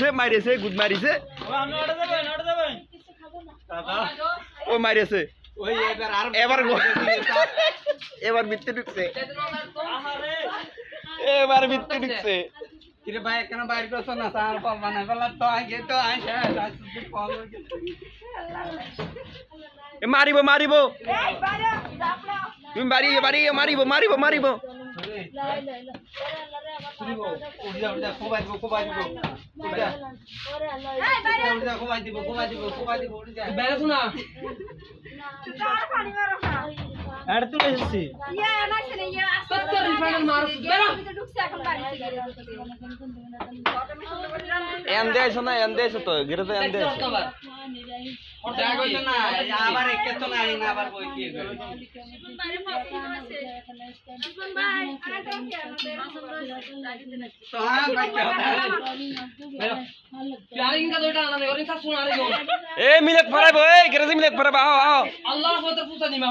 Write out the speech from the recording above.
মারিয়েছে good মারিছে ও মারিয়েছে এবার মিথ্যে ঢুকছে এবার মিথ্যে ঢুকছে কিরে ভাই কেন বাইরে করছ না তার পাবা না বলা তো আগে তো আইছে মারিব মারিব তুমি বাড়িয়ে বাড়িয়ে মারিব মারিব মারিব এন্দে আইছো না এন্দে আইছো তো গিরে তো এন্দে আইছো আবার একে তো নাই না আবার বই কি ए मिलक फराब ए गरज मिलक फराब आओ आओ अल्लाह को तो पूछा नहीं मैं